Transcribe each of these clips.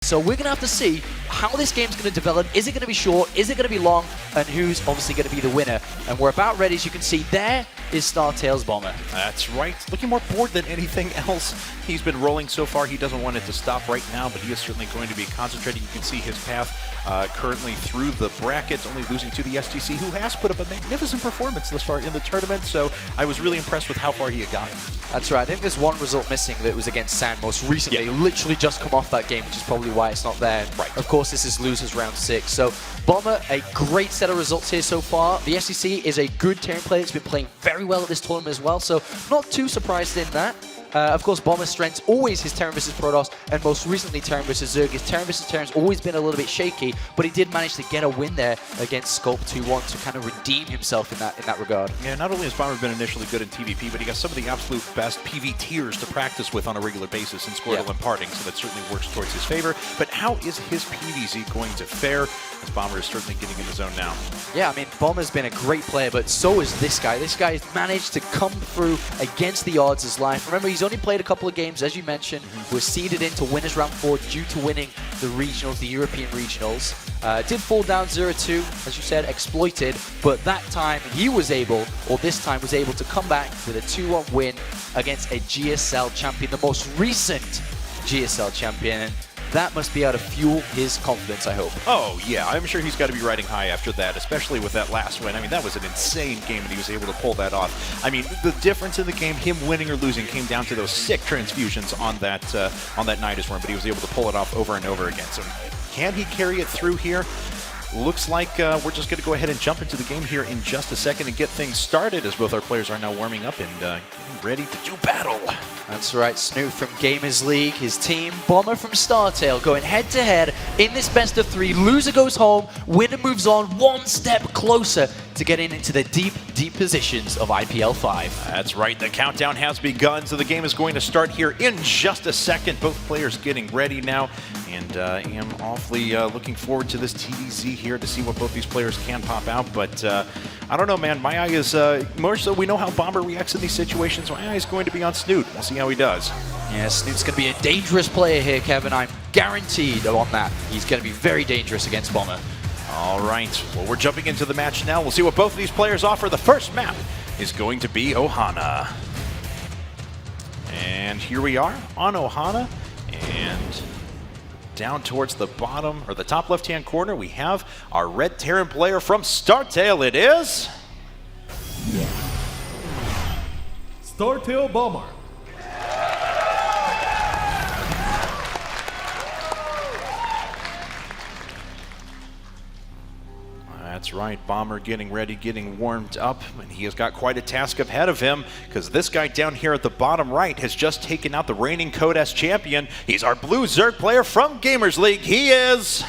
So we're going to have to see how this game's going to develop. Is it going to be short? Is it going to be long? And who's obviously going to be the winner? And we're about ready. As you can see, there is StarTale's Bomber. That's right. Looking more bored than anything else. He's been rolling so far. He doesn't want it to stop right now, but he is certainly going to be concentrating. You can see his path currently through the brackets, only losing to the STC, who has put up a magnificent performance thus far in the tournament. So I was really impressed with how far he had gotten. That's right. I think there's one result missing that was against Sand most recently. Yeah. Literally just come off that game, which is probably why it's not there. Right. Of course, this is losers round 6. So Bomber, a great set of results here so far. The SEC is a good Terran player. It's been playing very well at this tournament as well, so not too surprised in that. Of course, Bomber's strengths always his Terran vs Protoss, and most recently Terran vs Zerg. His Terran vs Terran's always been a little bit shaky, but he did manage to get a win there against Sculpt 2-1 to kind of redeem himself in that regard. Yeah, not only has Bomber been initially good in TVP, but he got some of the absolute best PV tiers to practice with on a regular basis in Squirtle and Parting, so that certainly works towards his favor. But how is his PvZ going to fare? As Bomber is certainly getting in the zone now. Yeah, I mean, Bomber's been a great player, but so is this guy. This guy has managed to come through against the odds as life. Remember, he's only played a couple of games, as you mentioned, was seeded into winners round 4 due to winning the regionals, the European regionals. Did fall down 0-2, as you said, exploited, but that time he was able, or this time was able to come back with a 2-1 win against a GSL champion, the most recent GSL champion. And that must be able to fuel his confidence, I hope. Oh, yeah. I'm sure he's got to be riding high after that, especially with that last win. I mean, that was an insane game, and he was able to pull that off. I mean, the difference in the game, him winning or losing, came down to those sick transfusions on that Nidus run, but he was able to pull it off over and over again. So can he carry it through here? Looks like we're just going to go ahead and jump into the game here in just a second and get things started, as both our players are now warming up and getting ready to do battle. That's right, Snute from Gamers League, his team, Bomber from StarTale, going head-to-head in this best of 3. Loser goes home, winner moves on one step closer to getting into the deep, deep positions of IPL 5. That's right, the countdown has begun, so the game is going to start here in just a second. Both players getting ready now, and I am awfully looking forward to this TDZ here to see what both these players can pop out, but I don't know, man. My eye is more so we know how Bomber reacts in these situations. My eye is going to be on Snute. We'll see how he does. Yeah, Snute's going to be a dangerous player here, Kevin. I'm guaranteed on that. He's going to be very dangerous against Bomber. All right, well, we're jumping into the match now. We'll see what both of these players offer. The first map is going to be Ohana. And here we are on Ohana, and down towards the bottom, or the top left-hand corner, we have our red Terran player from StarTale. It is StarTale Bomber. That's right, Bomber getting ready, getting warmed up, and he has got quite a task ahead of him, because this guy down here at the bottom right has just taken out the reigning Codes champion. He's our blue Zerg player from Gamers League. He is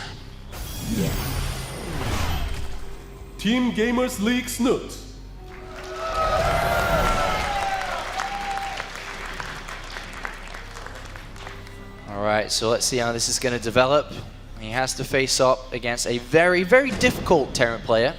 Team Gamers League Snute. All right, so let's see how this is going to develop. He has to face up against a very, very difficult Terran player.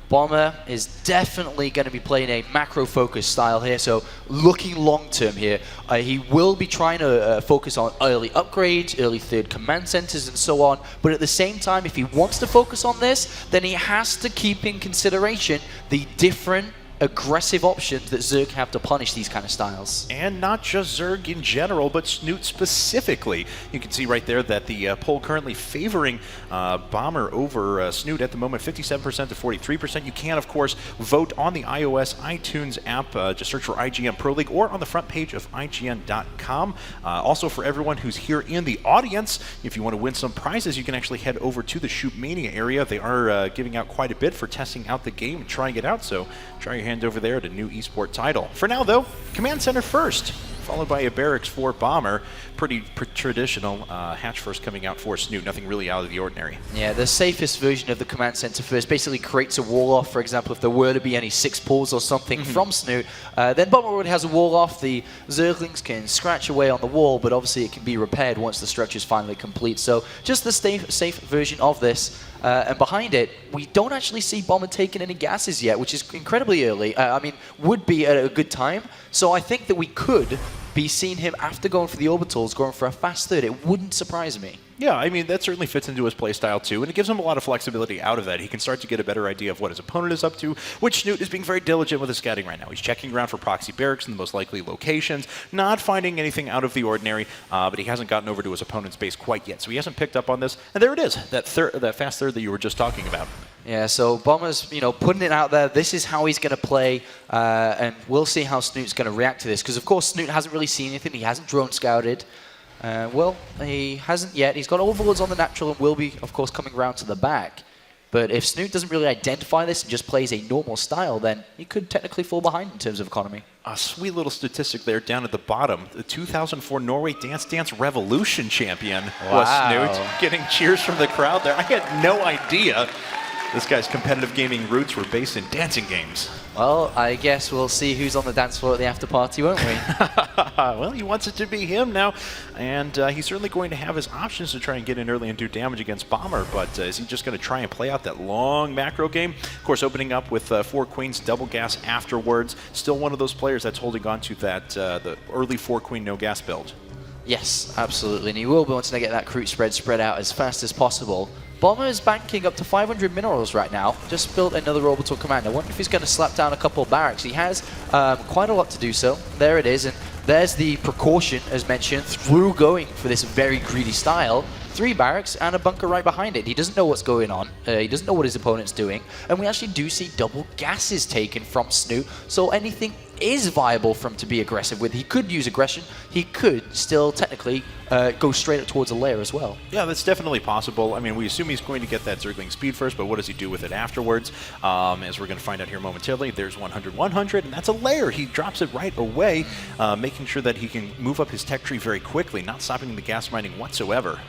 Bomber is definitely going to be playing a macro-focused style here, so looking long-term here. He will be trying to focus on early upgrades, early third command centers, and so on, but at the same time, if he wants to focus on this, then he has to keep in consideration the different aggressive options that Zerg have to punish these kind of styles. And not just Zerg in general, but Snute specifically. You can see right there that the poll currently favoring Bomber over Snute at the moment, 57% to 43%. You can, of course, vote on the iOS iTunes app. Just search for IGNProLeague or on the front page of IGN.com. Also, for everyone who's here in the audience, if you want to win some prizes, you can actually head over to the Shoot Mania area. They are giving out quite a bit for testing out the game and trying it out, so try your hand over there at a new esport title. For now, though, Command Center first, followed by a Barracks for Bomber. Pretty traditional. Hatch first coming out for Snute. Nothing really out of the ordinary. Yeah, the safest version of the command center first basically creates a wall off. For example, if there were to be any 6 pulls or something from Snute, then Bomber already has a wall off. The Zerglings can scratch away on the wall, but obviously it can be repaired once the structure is finally complete. So just the safe version of this. And behind it, we don't actually see Bomber taking any gases yet, which is incredibly early. I mean, would be at a good time. So I think that we could be seeing him, after going for the orbitals, going for a fast third. It wouldn't surprise me. Yeah, I mean, that certainly fits into his play style too, and it gives him a lot of flexibility out of that. He can start to get a better idea of what his opponent is up to, which Snute is being very diligent with his scouting right now. He's checking around for proxy barracks in the most likely locations, not finding anything out of the ordinary, but he hasn't gotten over to his opponent's base quite yet, so he hasn't picked up on this. And there it is, that fast third that you were just talking about. Yeah, so Bomber's, putting it out there. This is how he's going to play, and we'll see how Snute's going to react to this, because of course Snute hasn't really seen anything. He hasn't drone scouted. Well, he hasn't yet. He's got overlords on the natural and will be, of course, coming around to the back. But if Snute doesn't really identify this and just plays a normal style, then he could technically fall behind in terms of economy. A sweet little statistic there down at the bottom. The 2004 Norway Dance Dance Revolution champion was Snute, getting cheers from the crowd there. I had no idea this guy's competitive gaming roots were based in dancing games. Well, I guess we'll see who's on the dance floor at the after party, won't we? Well, he wants it to be him now, and he's certainly going to have his options to try and get in early and do damage against Bomber, but is he just going to try and play out that long macro game? Of course, opening up with 4 queens, double gas afterwards. Still one of those players that's holding on to that the early 4 queen no gas build. Yes, absolutely, and he will be wanting to get that croup spread out as fast as possible. Bomber is banking up to 500 minerals right now. Just built another orbital command. I wonder if he's going to slap down a couple of barracks. He has quite a lot to do so. There it is, and there's the precaution, as mentioned, through going for this very greedy style. 3 barracks and a bunker right behind it. He doesn't know what's going on. He doesn't know what his opponent's doing. And we actually do see double gases taken from Snute. So anything is viable for him to be aggressive with. He could use aggression. He could still technically go straight up towards a layer as well. Yeah, that's definitely possible. I mean, we assume he's going to get that Zergling speed first, but what does he do with it afterwards? As we're going to find out here momentarily, there's 100, 100, and that's a layer. He drops it right away, making sure that he can move up his tech tree very quickly, not stopping the gas mining whatsoever.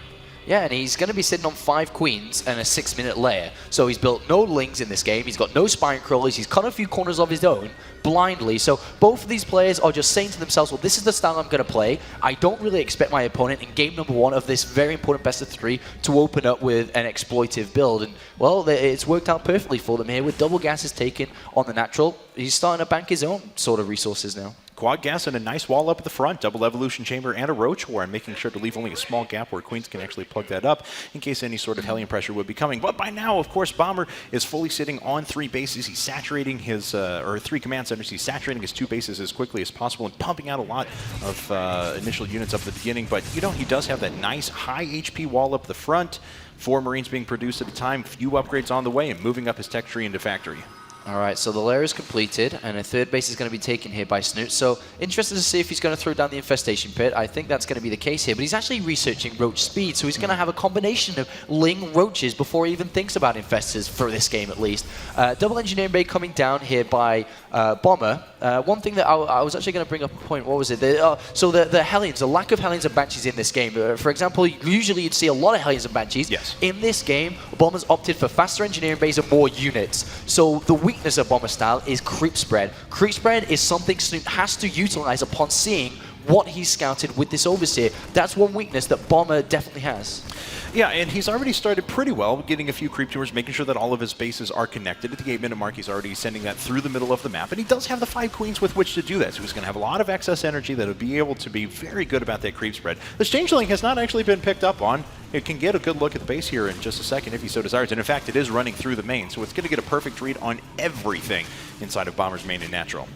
Yeah, and he's going to be sitting on 5 queens and a 6-minute layer. So he's built no lings in this game. He's got no spine crawlers. He's cut a few corners of his own blindly. So both of these players are just saying to themselves, well, this is the style I'm going to play. I don't really expect my opponent in game number 1 of this very important best of 3 to open up with an exploitive build. And, well, it's worked out perfectly for them here with double gases taken on the natural. He's starting to bank his own sort of resources now. Quad gas and a nice wall up at the front, double evolution chamber and a roach war, and making sure to leave only a small gap where queens can actually plug that up in case any sort of Hellion pressure would be coming. But by now, of course, Bomber is fully sitting on 3 bases. He's saturating his, or 3 command centers. He's saturating his 2 bases as quickly as possible and pumping out a lot of initial units up at the beginning. But, he does have that nice high HP wall up the front. 4 Marines being produced at a time, few upgrades on the way, and moving up his tech tree into factory. All right, so the layer is completed, and a 3rd base is going to be taken here by Snute. So interested to see if he's going to throw down the infestation pit. I think that's going to be the case here, but he's actually researching roach speed, so he's going to have a combination of ling roaches before he even thinks about infestors for this game at least. Double engineering bay coming down here by Bomber. One thing that I was actually going to bring up a point, what was it? So the Hellions, the lack of Hellions and Banshees in this game. For example, usually you'd see a lot of Hellions and Banshees. Yes. In this game, Bomber's opted for faster engineering bays and more units. So the weakness of Bomber style is creep spread. Creep spread is something Snute has to utilize upon seeing what he's scouted with this Overseer. That's one weakness that Bomber definitely has. Yeah, and he's already started pretty well, getting a few creep tumors, making sure that all of his bases are connected. At the 8-minute mark, he's already sending that through the middle of the map, and he does have the 5 queens with which to do that, so he's going to have a lot of excess energy that will be able to be very good about that creep spread. The Changeling has not actually been picked up on. It can get a good look at the base here in just a second if he so desires, and in fact, it is running through the main, so it's going to get a perfect read on everything inside of Bomber's main and natural.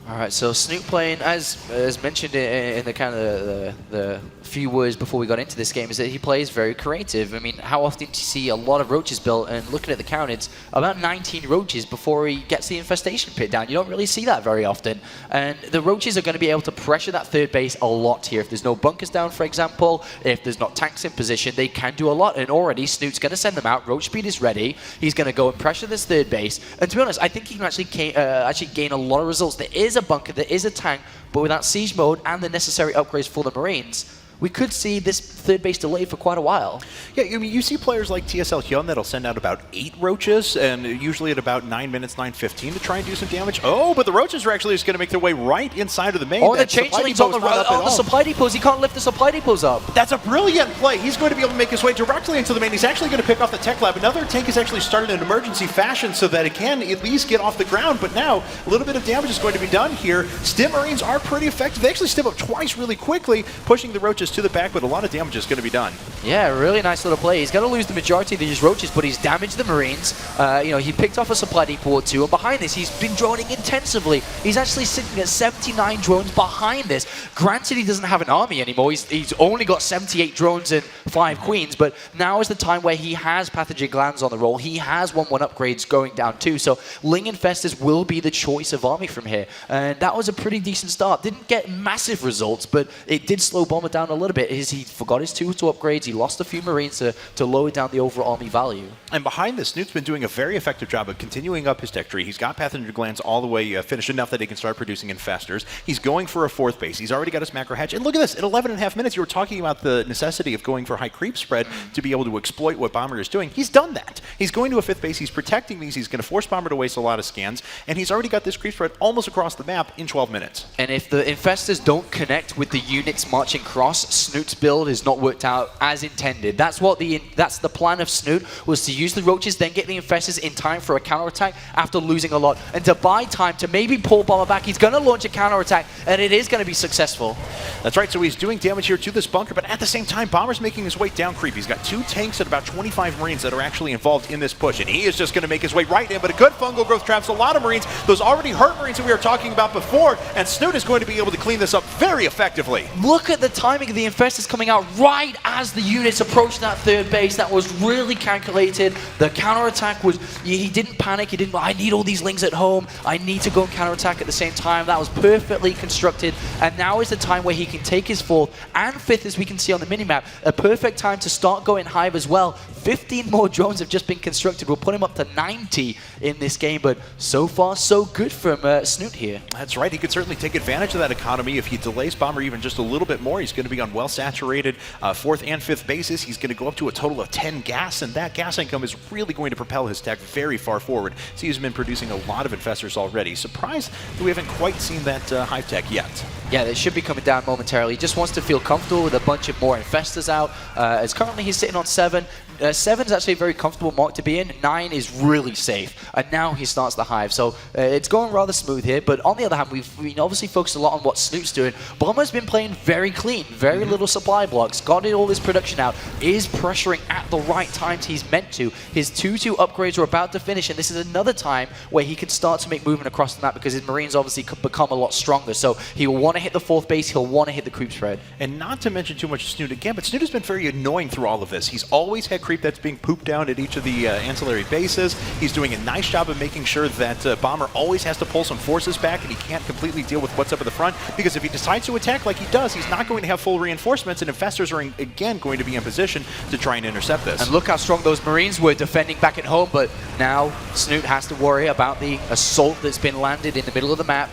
All right, so Snute playing, as mentioned in the kind of the few words before we got into this game, is that he plays very creative. I mean, how often do you see a lot of roaches built? And looking at the count, it's about 19 roaches before he gets the infestation pit down. You don't really see that very often. And the roaches are going to be able to pressure that 3rd base a lot here. If there's no bunkers down, for example, if there's not tanks in position, they can do a lot. And already Snute's going to send them out. Roach speed is ready. He's going to go and pressure this 3rd base. And to be honest, I think he can actually gain a lot of results. There is a bunker, there is a tank, but without siege mode and the necessary upgrades for the Marines, we could see this 3rd base delayed for quite a while. Yeah, I mean, you see players like TSL Hyun that'll send out about 8 roaches, and usually at about 9 minutes, 9:15 to try and do some damage. Oh, but the roaches are actually just going to make their way right inside of the main. Oh, the changelings on the supply depots. He can't lift the supply depots up. That's a brilliant play. He's going to be able to make his way directly into the main. He's actually going to pick off the tech lab. Another tank is actually started in emergency fashion so that it can at least get off the ground, but now a little bit of damage is going to be done here. Stim Marines are pretty effective. They actually stim up twice really quickly, pushing the roaches to the back, but a lot of damage is going to be done. Yeah, really nice little play. He's going to lose the majority of these roaches, but he's damaged the Marines. He picked off a supply depot or two, and behind this, he's been droning intensively. He's actually sitting at 79 drones behind this. Granted, he doesn't have an army anymore. He's only got 78 drones and 5 queens, but now is the time where he has pathogen glands on the roll. He has 1-1 upgrades going down too, so Ling Infestors will be the choice of army from here. And that was a pretty decent start. Didn't get massive results, but it did slow Bomber down a little bit. He forgot his 2 upgrades. He lost a few Marines to lower down the overall army value. And behind this, Snute's been doing a very effective job of continuing up his tech tree. He's got pathogen glands all the way finished enough that he can start producing infestors. He's going for a 4th base. He's already got his macro hatch. And look at this, at 11.5 minutes, you were talking about the necessity of going for high creep spread to be able to exploit what Bomber is doing. He's done that. He's going to a 5th base. He's protecting these. He's going to force Bomber to waste a lot of scans. And he's already got this creep spread almost across the map in 12 minutes. And if the infestors don't connect with the units marching across, Snute's build is not worked out as intended. That's the plan of Snute, was to use the roaches, then get the infestors in time for a counterattack after losing a lot. And to buy time to maybe pull Bomber back, he's going to launch a counterattack, and it is going to be successful. That's right, so he's doing damage here to this bunker, but at the same time, Bomber's making his way down creep. He's got 2 tanks and about 25 Marines that are actually involved in this push, and he is just going to make his way right in, but a good fungal growth traps a lot of Marines, those already hurt Marines that we were talking about before, and Snute is going to be able to clean this up very effectively. Look at the timing of the infestors coming out right as the units approach that 3rd base. That was really calculated. The counterattack was, he didn't panic. He didn't, I need all these Lings at home. I need to go and counterattack at the same time. That was perfectly constructed. And now is the time where he can take his 4th and 5th, as we can see on the minimap. A perfect time to start going Hive as well. 15 more drones have just been constructed. We'll put him up to 90 in this game, but so far, so good from Snute here. That's right. He could certainly take advantage of that economy. If he delays Bomber even just a little bit more, he's going to be on well-saturated 4th and 5th bases. He's going to go up to a total of 10 gas, and that gas income is really going to propel his tech very far forward. So he's been producing a lot of infestors already. Surprised that we haven't quite seen that Hive tech yet. Yeah, they should be coming down momentarily. He just wants to feel comfortable with a bunch of more infestors out. As currently he's sitting on 7. 7 is actually a very comfortable mark to be in. 9 is really safe. And now he starts the Hive. So it's going rather smooth here. But on the other hand, we've obviously focused a lot on what Snute's doing. Bomber's been playing very clean. Very little supply blocks. Got all this production out. Is pressuring at the right times he's meant to. His 2-2 upgrades are about to finish. And this is another time where he can start to make movement across the map, because his Marines obviously could become a lot stronger. So he will want to hit the 4th base. He'll want to hit the creep spread. And not to mention too much Snute again, but Snute has been very annoying through all of this. He's always had creep that's being pooped down at each of the ancillary bases. He's doing a nice job of making sure that Bomber always has to pull some forces back, and he can't completely deal with what's up at the front, because if he decides to attack like he does, he's not going to have full reinforcements, and infestors are again going to be in position to try and intercept this. And look how strong those Marines were defending back at home, but now Snute has to worry about the assault that's been landed in the middle of the map.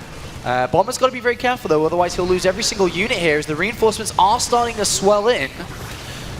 Bomber's got to be very careful though, otherwise he'll lose every single unit here, as the reinforcements are starting to swell in.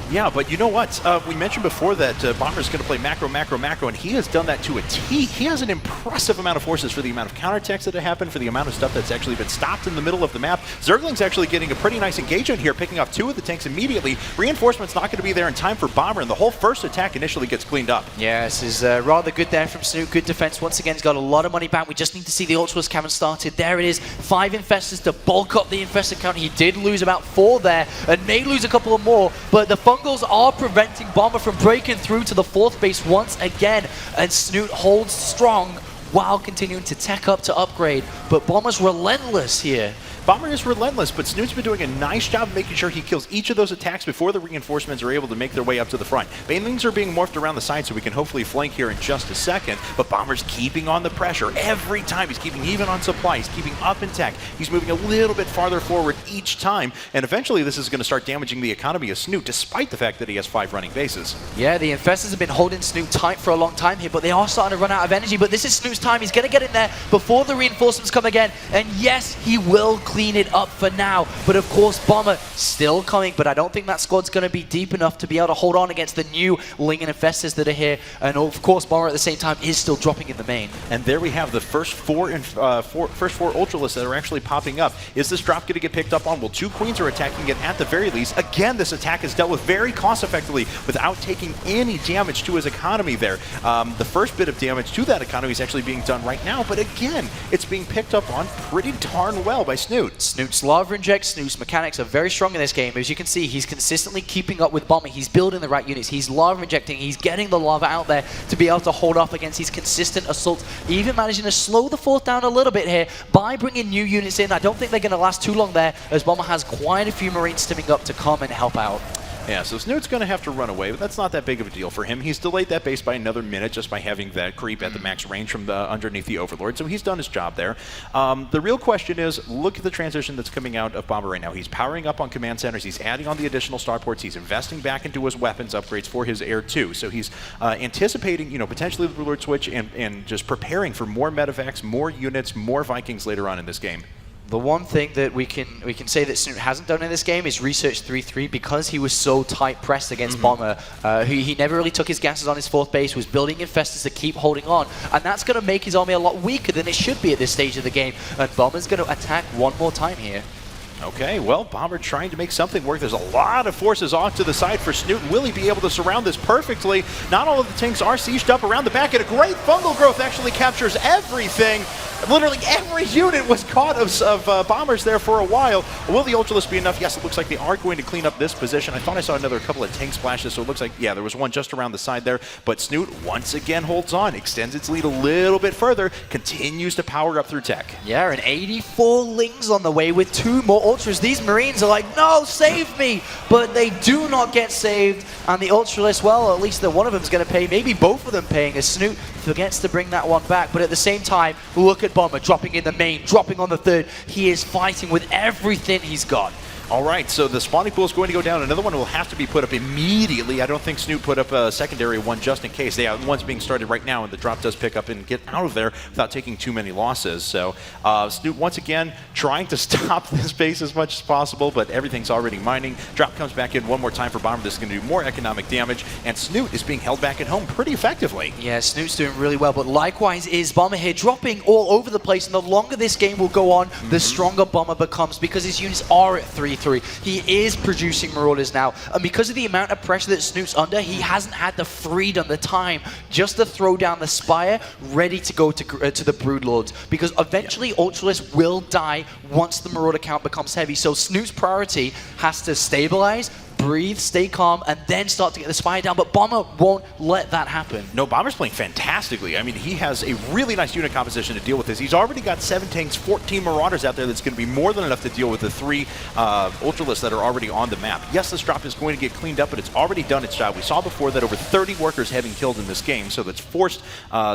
Yeah, but you know what? We mentioned before that Bomber's going to play macro, macro, macro, and he has done that to a T. He has an impressive amount of forces for the amount of counterattacks that have happened, for the amount of stuff that's actually been stopped in the middle of the map. Zergling's actually getting a pretty nice engagement here, picking off 2 of the tanks immediately. Reinforcement's not going to be there in time for Bomber, and the whole first attack initially gets cleaned up. Yeah, this is rather good there from Snute. Good defense. Once again, he's got a lot of money back. We just need to see the Ultras cannon started. There it is. 5 infestors to bulk up the infestor count. He did lose about 4 there, and may lose a couple of more, but the fungals are preventing Bomber from breaking through to the 4th base once again, and Snute holds strong while continuing to tech up to upgrade. But Bomber's relentless here. Bomber is relentless, but Snute's been doing a nice job making sure he kills each of those attacks before the reinforcements are able to make their way up to the front. Banelings are being morphed around the side, so we can hopefully flank here in just a second, but Bomber's keeping on the pressure every time. He's keeping even on supply. He's keeping up in tech. He's moving a little bit farther forward each time, and eventually this is going to start damaging the economy of Snute, despite the fact that he has 5 running bases. Yeah, the infestors have been holding Snute tight for a long time here, but they are starting to run out of energy. But this is Snute's time. He's going to get in there before the reinforcements come again, and yes, he will clean it up for now. But of course, Bomber still coming, but I don't think that squad's going to be deep enough to be able to hold on against the new Ling and infestors that are here. And of course, Bomber at the same time is still dropping in the main. And there we have the first four Ultralists that are actually popping up. Is this drop going to get picked up on? Well, 2 Queens are attacking it at the very least. Again, this attack is dealt with very cost-effectively without taking any damage to his economy there. The first bit of damage to that economy is actually being done right now, but again, it's being picked up on pretty darn well by Snute. Snute's lava inject, Snute's mechanics are very strong in this game. As you can see, he's consistently keeping up with Bomber. He's building the right units. He's lava injecting. He's getting the lava out there to be able to hold off against these consistent assaults. Even managing to slow the fourth down a little bit here by bringing new units in. I don't think they're going to last too long there, as Bomber has quite a few Marines stimming up to come and help out. Yeah, so Snute's going to have to run away, but that's not that big of a deal for him. He's delayed that base by another minute just by having that creep at the max range from underneath the Overlord, so he's done his job there. The real question is, look at the transition that's coming out of Bomber right now. He's powering up on command centers, he's adding on the additional starports, he's investing back into his weapons upgrades for his Air 2, so he's anticipating, potentially the Overlord switch and just preparing for more medevacs, more units, more Vikings later on in this game. The one thing that we can say that Snute hasn't done in this game is research 3-3 because he was so tight pressed against Bomber. He never really took his gases on his fourth base, was building infestors to keep holding on, and that's going to make his army a lot weaker than it should be at this stage of the game. And Bomber's going to attack one more time here. Okay, well, Bomber trying to make something work. There's a lot of forces off to the side for Snute. Will he be able to surround this perfectly? Not all of the tanks are sieged up around the back, and a great fungal growth actually captures everything. Literally every unit was caught of Bombers there for a while. Will the Ultralisk be enough? Yes, it looks like they are going to clean up this position. I thought I saw another couple of tank splashes, so it looks like, yeah, there was one just around the side there. But Snute once again holds on, extends its lead a little bit further, continues to power up through tech. Yeah, and 84 Lings on the way with 2 more Ultras. These Marines are like, no, save me! But they do not get saved, and the Ultralisk, well, at least one of them is going to pay, maybe both of them paying, as Snute forgets to bring that one back. But at the same time, look at Bomber dropping in the main, dropping on the third. He is fighting with everything he's got. All right, so the spawning pool is going to go down. Another one will have to be put up immediately. I don't think Snute put up a secondary one just in case. One's being started right now, and the drop does pick up and get out of there without taking too many losses. So Snute, once again, trying to stop this base as much as possible, but everything's already mining. Drop comes back in one more time for Bomber. This is going to do more economic damage, and Snute is being held back at home pretty effectively. Yeah, Snute's doing really well, but likewise is Bomber here, dropping all over the place, and the longer this game will go on, the stronger Bomber becomes, because his units are at 3-3. He is producing Marauders now, and because of the amount of pressure that Snute's under, he hasn't had the freedom, the time, just to throw down the Spire, ready to go to the Broodlords, because eventually Ultralisk will die once the Marauder count becomes heavy. So Snute's priority has to stabilize, breathe, stay calm, and then start to get the Spire down, but Bomber won't let that happen. No, Bomber's playing fantastically. I mean, he has a really nice unit composition to deal with this. He's already got 7 tanks, 14 Marauders out there. That's going to be more than enough to deal with the 3 Ultralisks that are already on the map. Yes, this drop is going to get cleaned up, but it's already done its job. We saw before that over 30 workers have been killed in this game, so that's forced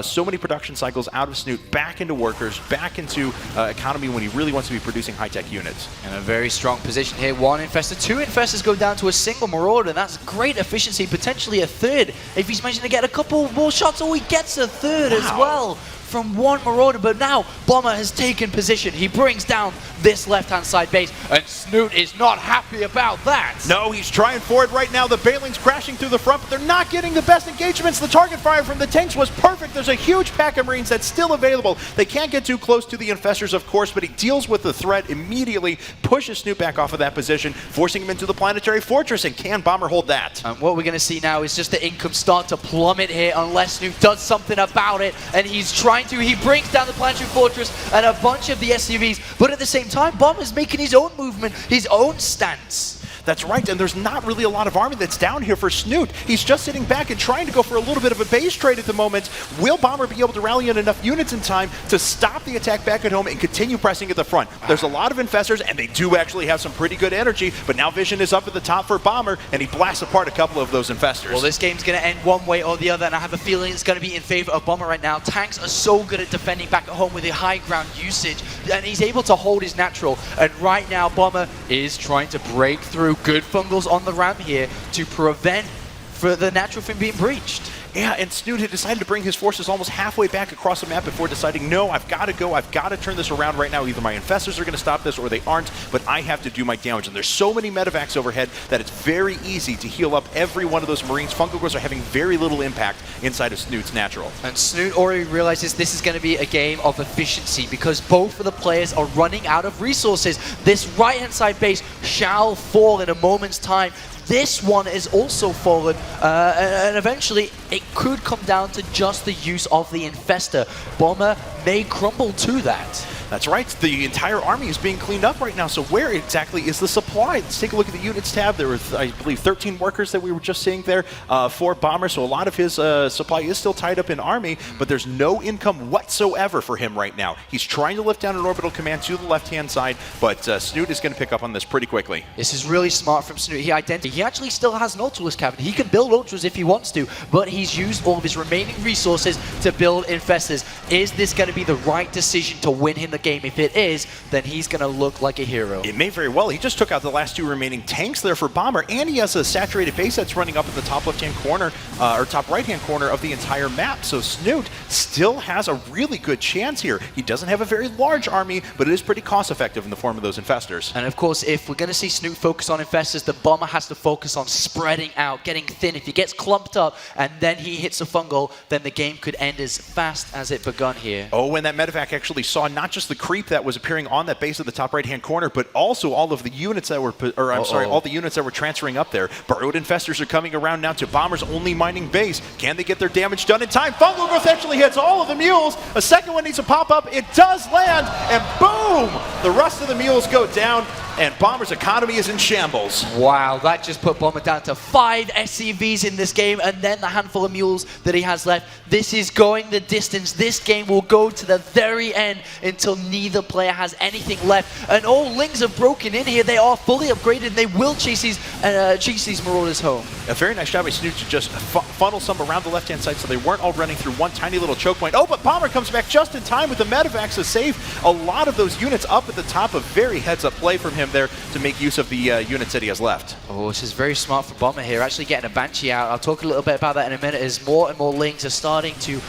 so many production cycles out of Snute, back into workers, back into economy when he really wants to be producing high-tech units. In a very strong position here. 1 Infestor, 2 Infestors go down to a single Marauder. That's great efficiency, potentially a third. If he's managing to get a couple more shots, or he gets a third as well from 1 Marauder. But now Bomber has taken position. He brings down this left-hand side base, and Snute is not happy about that. No, he's trying for it right now. The Bailing's crashing through the front, but they're not getting the best engagements. The target fire from the tanks was perfect. There's a huge pack of Marines that's still available. They can't get too close to the Infestors, of course, but he deals with the threat immediately, pushes Snute back off of that position, forcing him into the Planetary Fortress, and can Bomber hold that? And what we're going to see now is just the income start to plummet here unless Snute does something about it, and he's trying to. He brings down the Planetary Fortress and a bunch of the SUVs, but at the same time, Bomber's making his own movement, his own stance. That's right, and there's not really a lot of army that's down here for Snute. He's just sitting back and trying to go for a little bit of a base trade at the moment. Will Bomber be able to rally in enough units in time to stop the attack back at home and continue pressing at the front? There's a lot of Infestors, and they do actually have some pretty good energy, but now Vision is up at the top for Bomber, and he blasts apart a couple of those Infestors. Well, this game's going to end one way or the other, and I have a feeling it's going to be in favor of Bomber right now. Tanks are so good at defending back at home with the high ground usage, and he's able to hold his natural. And right now, Bomber is trying to break through. Good fungals on the ramp here to prevent for the natural from being breached. Yeah, and Snute had decided to bring his forces almost halfway back across the map before deciding, no, I've got to go, I've got to turn this around right now. Either my Infestors are going to stop this or they aren't, but I have to do my damage. And there's so many medevacs overhead that it's very easy to heal up every one of those Marines. Fungal growths are having very little impact inside of Snute's natural. And Snute already realizes this is going to be a game of efficiency because both of the players are running out of resources. This right-hand side base shall fall in a moment's time. this one is also fallen, and eventually it could come down to just the use of the Infestor. Bomber may crumble to that. That's right. The entire army is being cleaned up right now. So where exactly is the supply? Let's take a look at the units tab. There were, I believe, 13 workers that we were just seeing there for Bomber. So a lot of his supply is still tied up in army, but there's no income whatsoever for him right now. He's trying to lift down an orbital command to the left-hand side, but Snute is going to pick up on this pretty quickly. This is really smart from Snute. He actually still has an Ultralisk cabinet. He can build Ultras if he wants to, but he's used all of his remaining resources to build Infestors. Is this going to be the right decision to win him the game? If it is, then he's going to look like a hero. It may very well. He just took out the last 2 remaining tanks there for Bomber, and he has a saturated base that's running up in the top left-hand corner, or top right-hand corner of the entire map. So Snute still has a really good chance here. He doesn't have a very large army, but it is pretty cost-effective in the form of those Infestors. And of course, if we're going to see Snute focus on Infestors, the Bomber has to focus on spreading out, getting thin. If he gets clumped up and then he hits a fungal, then the game could end as fast as it begun here. Oh, when that medevac actually saw not just the creep that was appearing on that base of the top right-hand corner, but also all of the units that were, all the units that were transferring up there. Burrowed Infestors are coming around now to Bomber's only mining base. Can they get their damage done in time? Fungal Growth actually hits all of the mules. A second one needs to pop up. It does land, and boom! The rest of the mules go down, and Bomber's economy is in shambles. Wow, that just put Bomber down to 5 SCVs in this game, and then the handful of mules that he has left. This is going the distance. This game will go to the very end until neither player has anything left. And all Lings have broken in here. They are fully upgraded, and they will chase these Marauders home. A very nice job by Snute to just funnel some around the left-hand side so they weren't all running through one tiny little choke point. Oh, but Bomber comes back just in time with the medevacs to save a lot of those units up at the top. A very heads-up play from him there to make use of the units that he has left. Oh, this is very smart for Bomber here, actually getting a Banshee out. I'll talk a little bit about that in a minute as more and more Lings are starting to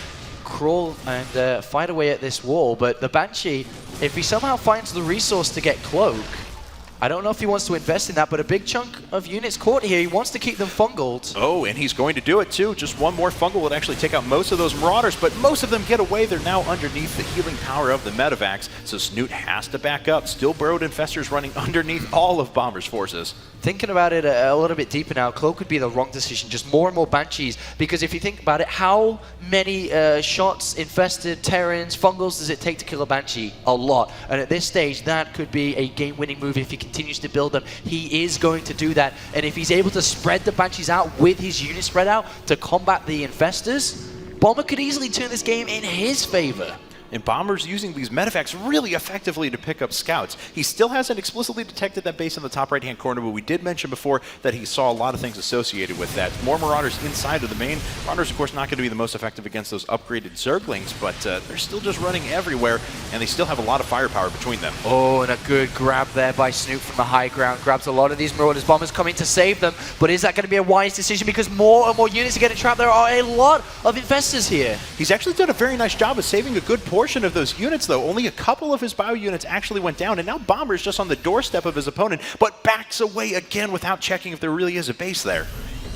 crawl and fight away at this wall. But the Banshee, if he somehow finds the resource to get Cloak, I don't know if he wants to invest in that, but a big chunk of units caught here. He wants to keep them fungled. Oh, and he's going to do it too. Just one more fungal would actually take out most of those Marauders, but most of them get away. They're now underneath the healing power of the medevacs, so Snute has to back up. Still Burrowed Infestors running underneath all of Bomber's forces. Thinking about it a little bit deeper now, Cloak would be the wrong decision. Just more and more Banshees, because if you think about it, how many shots, infested, Terrans, fungals does it take to kill a Banshee? A lot. And at this stage, that could be a game-winning move if he continues to build them. He is going to do that. And if he's able to spread the Banshees out with his unit spread out to combat the Infestors, Bomber could easily turn this game in his favor. And Bomber's using these medevacs really effectively to pick up scouts. He still hasn't explicitly detected that base in the top right-hand corner, but we did mention before that he saw a lot of things associated with that. More Marauders inside of the main. Marauders, of course, not going to be the most effective against those upgraded Zerglings, but they're still just running everywhere, and they still have a lot of firepower between them. Oh, and a good grab there by Snute from the high ground. Grabs a lot of these Marauders. Bomber's coming to save them, but is that going to be a wise decision? Because more and more units are getting trapped. There are a lot of Infestors here. He's actually done a very nice job of saving a good portion of those units, though. Only a couple of his bio units actually went down, and now Bomber's just on the doorstep of his opponent, but backs away again without checking if there really is a base there.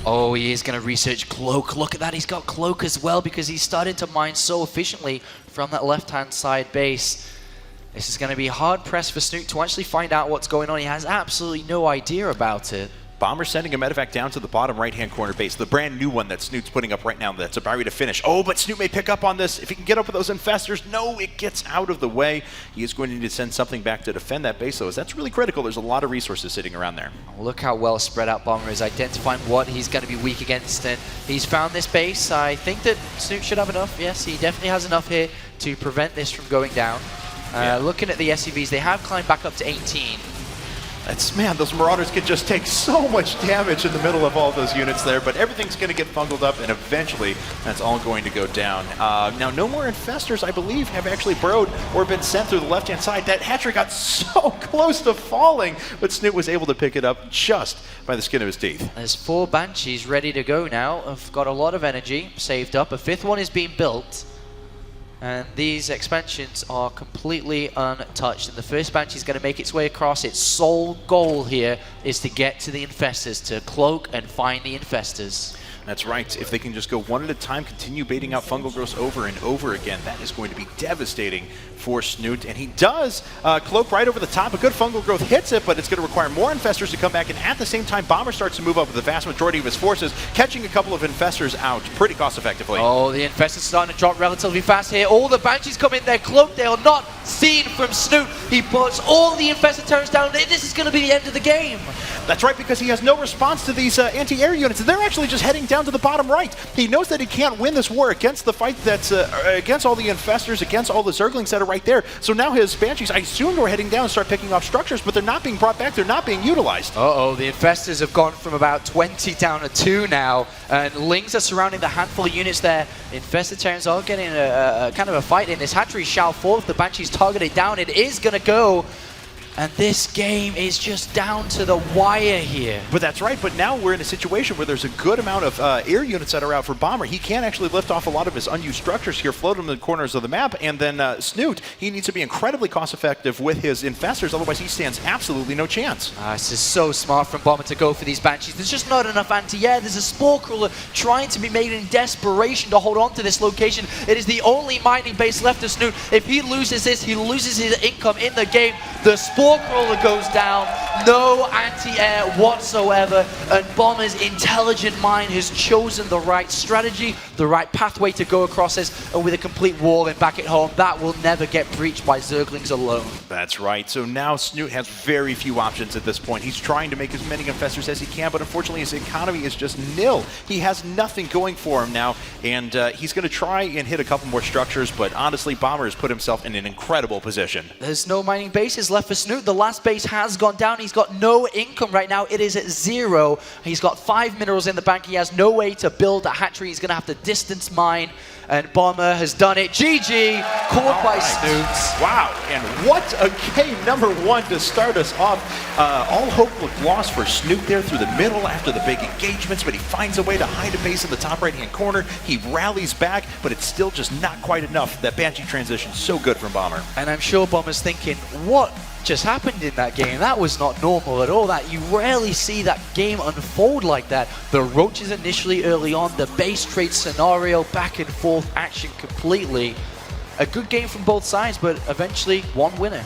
Oh, he is going to research Cloak. Look at that. He's got Cloak as well because he started to mine so efficiently from that left-hand side base. This is going to be hard-pressed for Snute to actually find out what's going on. He has absolutely no idea about it. Bomber sending a medevac down to the bottom right-hand corner base, the brand new one that Snute's putting up right now that's about ready to finish. Oh, but Snute may pick up on this. If he can get up with those Infestors, no, it gets out of the way. He is going to need to send something back to defend that base, though, as that's really critical. There's a lot of resources sitting around there. Look how well spread out Bomber is, identifying what he's going to be weak against, and he's found this base. I think that Snute should have enough. Yes, he definitely has enough here to prevent this from going down. Looking at the SCVs, they have climbed back up to 18. Man, those Marauders can just take so much damage in the middle of all those units there, but everything's going to get fungled up, and eventually that's all going to go down. Now, no more Infestors, I believe, have actually burrowed or been sent through the left-hand side. That hatchery got so close to falling, but Snute was able to pick it up just by the skin of his teeth. There's 4 Banshees ready to go now. I've got a lot of energy saved up. A 5th one is being built. And these expansions are completely untouched. And the first Banshee is going to make its way across. Its sole goal here is to get to the Infestors, to cloak and find the Infestors. That's right. If they can just go one at a time, continue baiting out fungal growths over and over again, that is going to be devastating for Snute. And he does cloak right over the top. A good fungal growth hits it, but it's going to require more infestors to come back. And at the same time, Bomber starts to move up with the vast majority of his forces, catching a couple of infestors out pretty cost effectively. Oh, the infestors starting to drop relatively fast here. All the Banshees come in their cloak. They are not seen from Snute. He puts all the infested turrets down. This is going to be the end of the game. That's right, because he has no response to these anti-air units. They're actually just heading down to the bottom right. He knows that he can't win this war against the fight that's against all the infestors, against all the Zerglings that are right there. So now his Banshees, I assume, are heading down and start picking off structures, but they're not being brought back. They're not being utilized. Uh-oh, the infestors have gone from about 20 down to 2 now, and Lings are surrounding the handful of units there. Infested Terrans are getting a kind of a fight in. This hatchery shall fall if the Banshees target it down. It is going to go. And this game is just down to the wire here. But that's right, but now we're in a situation where there's a good amount of air units that are out for Bomber. He can actually lift off a lot of his unused structures here, float them in the corners of the map, and then Snute, he needs to be incredibly cost-effective with his infestors, otherwise he stands absolutely no chance. This is so smart from Bomber to go for these Banshees. There's just not enough anti-air. There's a Spore Crawler trying to be made in desperation to hold on to this location. It is the only mining base left of Snute. If he loses this, he loses his income in the game. The Spore Crawler goes down, no anti-air whatsoever, and Bomber's intelligent mind has chosen the right strategy, the right pathway to go across this, and with a complete wall and back at home, that will never get breached by Zerglings alone. That's right, so now Snute has very few options at this point. He's trying to make as many infestors as he can, but unfortunately his economy is just nil. He has nothing going for him now, and he's going to try and hit a couple more structures, but honestly, Bomber has put himself in an incredible position. There's no mining bases left for Snute. The last base has gone down. He's got no income right now. It is at 0. He's got 5 minerals in the bank. He has no way to build a hatchery. He's going to have to distance mine, and Bomber has done it. GG, caught by Snute. Wow, and what a game number 1 to start us off. All hope looked lost for Snute there through the middle after the big engagements, but he finds a way to hide a base in the top right-hand corner. He rallies back, but it's still just not quite enough. That Banshee transition so good from Bomber. And I'm sure Bomber's thinking, what just happened in that game? That was not normal at all. That you rarely see that game unfold like that. The roaches initially early on, the base trade scenario, back and forth action completely. A good game from both sides, but eventually one winner.